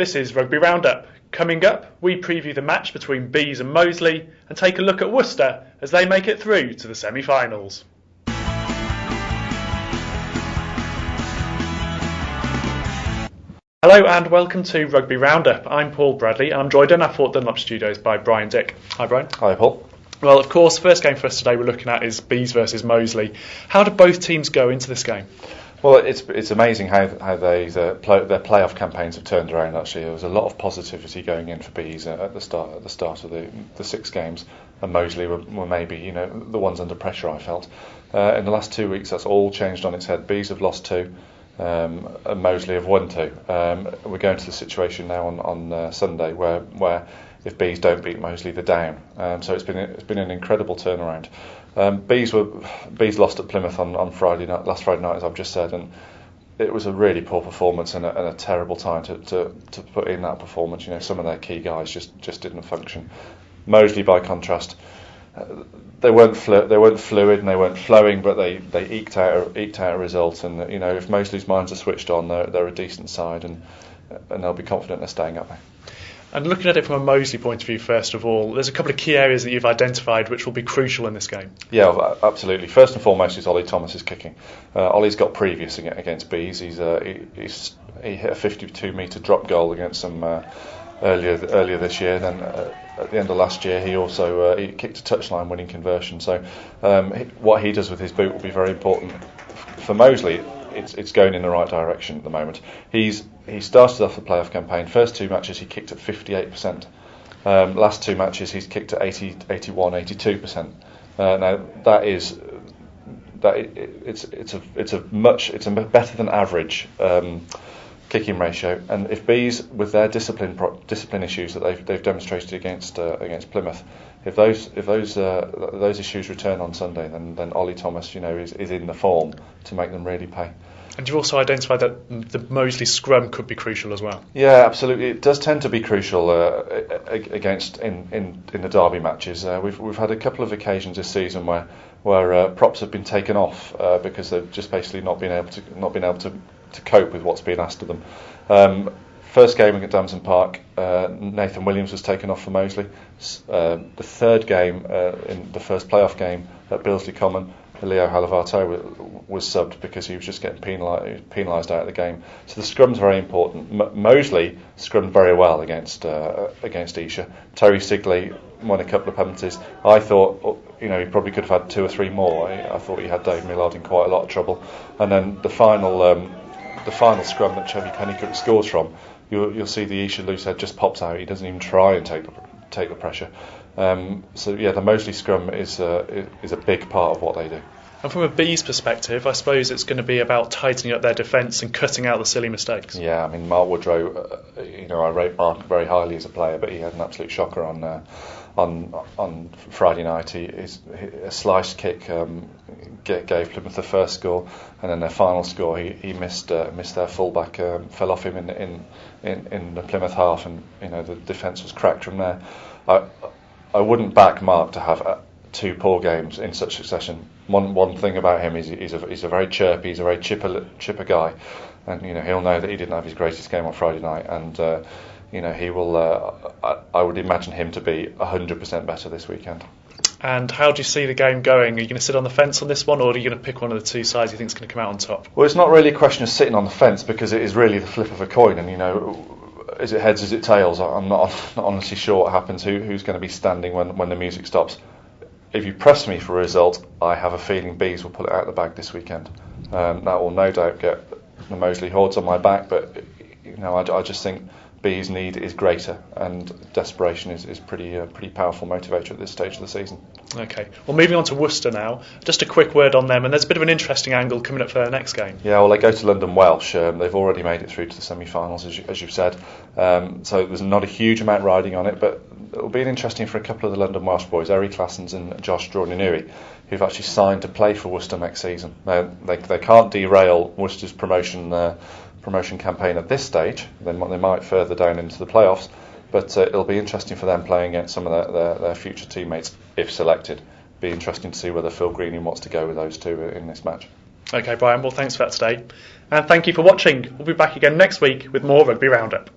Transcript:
This is Rugby Roundup. Coming up, we preview the match between Bees and Moseley and take a look at Worcester as they make it through to the semi-finals. Hello and welcome to Rugby Roundup. I'm Paul Bradley and I'm joined in our Fort Dunlop studios by Brian Dick. Hi Brian. Hi Paul. Well, of course, the first game for us today we're looking at is Bees versus Moseley. How did both teams go into this game? Well, it's amazing how their playoff campaigns have turned around. Actually, there was a lot of positivity going in for Bees at the start of the 6 games, and Moseley were maybe the ones under pressure. I felt in the last 2 weeks that's all changed on its head. Bees have lost 2, and Moseley have won 2. We're going to the situation now on Sunday where if Bees don't beat Moseley, they're down. So it's been an incredible turnaround. Bees lost at Plymouth on last Friday night, as I've just said, and it was a really poor performance and a terrible time to put in that performance. Some of their key guys just didn't function. Moseley, by contrast, they weren't fluid and they weren't flowing, but they eked out a result. And if Moseley's minds are switched on, they're a decent side, and they'll be confident of staying up there. And looking at it from a Moseley point of view, first of all, there's a couple of key areas that you've identified which will be crucial in this game. Yeah, absolutely. First and foremost is Ollie Thomas's kicking. Ollie's got previous against Bees. He hit a 52-metre drop goal against them earlier this year. Then at the end of last year, he also he kicked a touchline winning conversion. So what he does with his boot will be very important for Moseley. It's going in the right direction at the moment. He started off the playoff campaign. First 2 matches he kicked at 58%. Last 2 matches he's kicked at 80, 81, 82%. Now it's a better than average kicking ratio. And if Bees, with their discipline issues that they've demonstrated against Plymouth, if those issues return on Sunday, then Ollie Thomas, is in the form to make them really pay. And you've also identified that the Moseley scrum could be crucial as well. Yeah, absolutely. It does tend to be crucial against in the derby matches. We've had a couple of occasions this season where props have been taken off because they've just basically not been able to cope with what's being asked of them. First game against Damson Park, Nathan Williams was taken off for Moseley. The third game, in the first playoff game at Bilsby Common, Leo Halivato was subbed because he was just getting penalised out of the game. So the scrum's very important. Moseley scrummed very well against Esher. Terry Sigley won a couple of penalties. I thought he probably could have had 2 or 3 more. I thought he had Dave Millard in quite a lot of trouble. And then the final scrum that Chevy Pennycook scores from, you'll see the Esher loose head just pops out. He doesn't even try and take the pressure. So yeah, the Moseley scrum is a big part of what they do. And from a Bees perspective, I suppose it's going to be about tightening up their defence and cutting out the silly mistakes. Yeah, I mean Mark Woodrow, I rate Mark very highly as a player, but he had an absolute shocker on Friday night. A sliced kick gave Plymouth the first score, and then their final score he missed their fullback, fell off him in the Plymouth half, and the defence was cracked from there. I wouldn't back Mark to have 2 poor games in such succession. One thing about him is he's a very chirpy, he's a very chipper guy, and he'll know that he didn't have his greatest game on Friday night, and he will. I would imagine him to be 100% better this weekend. And how do you see the game going? Are you going to sit on the fence on this one, or are you going to pick one of the 2 sides you think is going to come out on top? Well, it's not really a question of sitting on the fence, because it is really the flip of a coin, and is it heads, is it tails? I'm not honestly sure what happens, who's going to be standing when the music stops. If you press me for a result, I have a feeling Bees will pull it out of the bag this weekend. That will no doubt get the Moseley hordes on my back, but I just think Bees' need is greater, and desperation is pretty powerful motivator at this stage of the season. Okay, well, moving on to Worcester now. Just a quick word on them, and there's a bit of an interesting angle coming up for their next game. Yeah, well, they go to London Welsh. They've already made it through to the semi-finals, as you've said. So there's not a huge amount riding on it, but it'll be interesting for a couple of the London Welsh boys, Eric Classens and Josh Drawninuri, who've actually signed to play for Worcester next season. They can't derail Worcester's promotion campaign at this stage. They might further down into the playoffs, but it'll be interesting for them playing against some of their future teammates if selected. Be interesting to see whether Phil Greening wants to go with those 2 in this match. Okay, Brian, well, thanks for that today, and thank you for watching. We'll be back again next week with more Rugby Roundup.